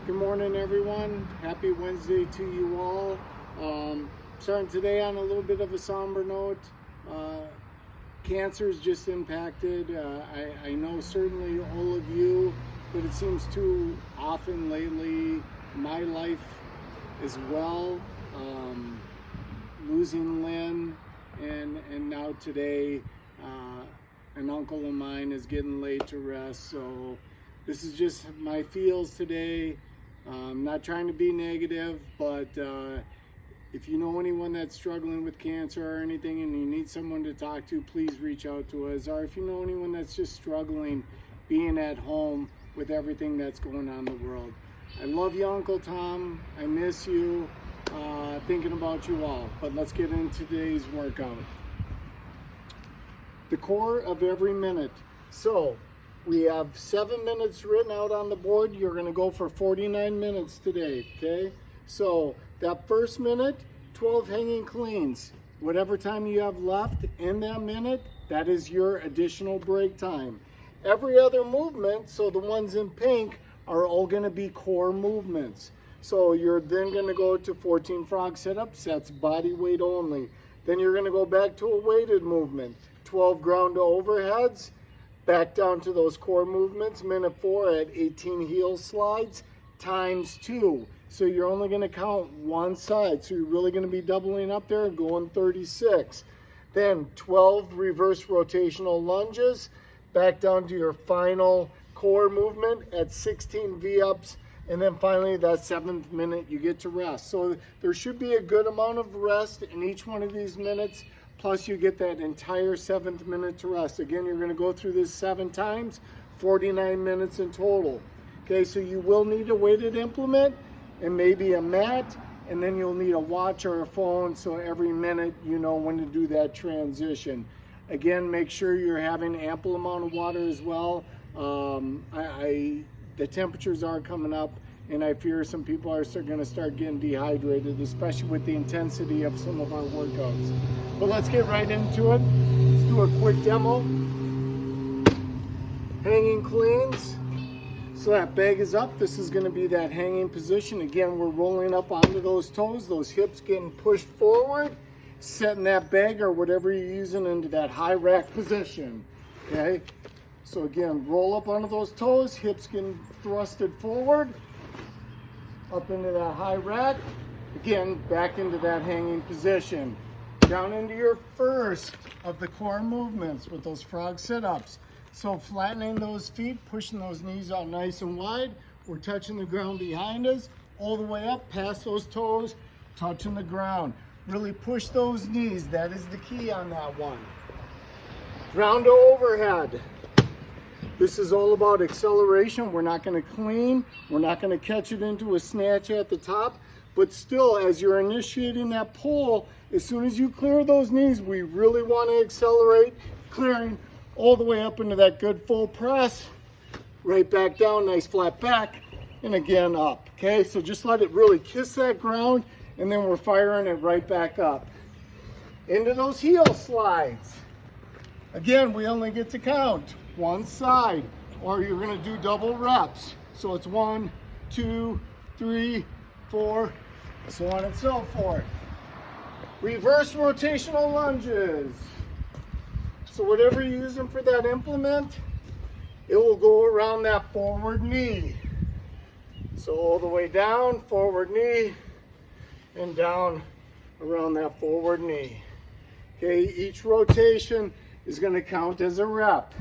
Good morning, everyone. Happy Wednesday to you all. Starting today on a little bit of a somber note. Cancer's just impacted. I know certainly all of you, but it seems too often lately, my life as well. Losing Lynn, and now today, an uncle of mine is getting laid to rest. So this is just my feels today. I'm not trying to be negative, but if you know anyone that's struggling with cancer or anything and you need someone to talk to, please reach out to us. Or if you know anyone that's just struggling being at home with everything that's going on in the world. I love you, Uncle Tom. I miss you. Thinking about you all. But let's get into today's workout. The core of every minute. So we have 7 minutes written out on the board. You're going to go for 49 minutes today, okay? So that first minute, 12 hanging cleans. Whatever time you have left in that minute, that is your additional break time. Every other movement, so the ones in pink, are all going to be core movements. So you're then going to go to 14 frog sit-ups. That's body weight only. Then you're going to go back to a weighted movement. 12 ground to overheads. Back down to those core movements. Minute 4 at 18 heel slides times 2. So you're only going to count one side. So you're really going to be doubling up there and going 36. Then 12 reverse rotational lunges. Back down to your final core movement at 16 V-ups. And then finally, that 7th minute, you get to rest. So there should be a good amount of rest in each one of these minutes. Plus you get that entire 7th minute to rest. Again, you're going to go through this 7 times, 49 minutes in total. Okay, so you will need a weighted implement and maybe a mat, and then you'll need a watch or a phone so every minute you know when to do that transition. Again, make sure you're having ample amount of water as well. The temperatures are coming up, and I fear some people are going to start getting dehydrated, especially with the intensity of some of our workouts. But let's get right into it. Let's do a quick demo. Hanging cleans. So that bag is up. This is going to be that hanging position. Again, we're rolling up onto those toes, those hips getting pushed forward, setting that bag or whatever you're using into that high rack position. Okay? So again, roll up onto those toes, hips getting thrusted forward, up into that high rack. Again, back into that hanging position. Down into your first of the core movements with those frog sit-ups. So flattening those feet, pushing those knees out nice and wide. We're touching the ground behind us, all the way up, past those toes, touching the ground. Really push those knees. That is the key on that one. Ground to overhead. This is all about acceleration. We're not going to clean. We're not going to catch it into a snatch at the top. But still, as you're initiating that pull, as soon as you clear those knees, we really want to accelerate, clearing all the way up into that good full press. Right back down, nice flat back, and again up. Okay, so just let it really kiss that ground, and then we're firing it right back up. Into those heel slides. Again, we only get to count one side, or you're going to do double reps. So it's 1, 2, 3, 4, so on and so forth. Reverse rotational lunges. So whatever you're using for that implement, it will go around that forward knee. So all the way down, forward knee, and down around that forward knee. Okay, each rotation is going to count as a rep.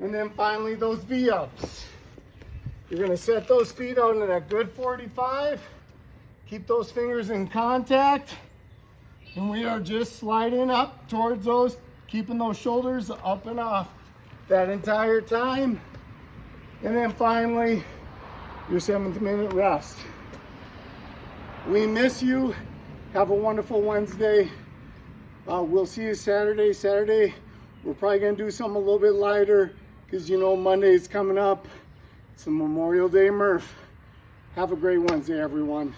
And then finally those V-ups. You're going to set those feet out in that good 45. Keep those fingers in contact. And we are just sliding up towards those, keeping those shoulders up and off that entire time. And then finally, your 7th minute rest. We miss you. Have a wonderful Wednesday. We'll see you Saturday. Saturday, we're probably going to do something a little bit lighter, because you know Monday's coming up. It's a Memorial Day Murph. Have a great Wednesday, everyone.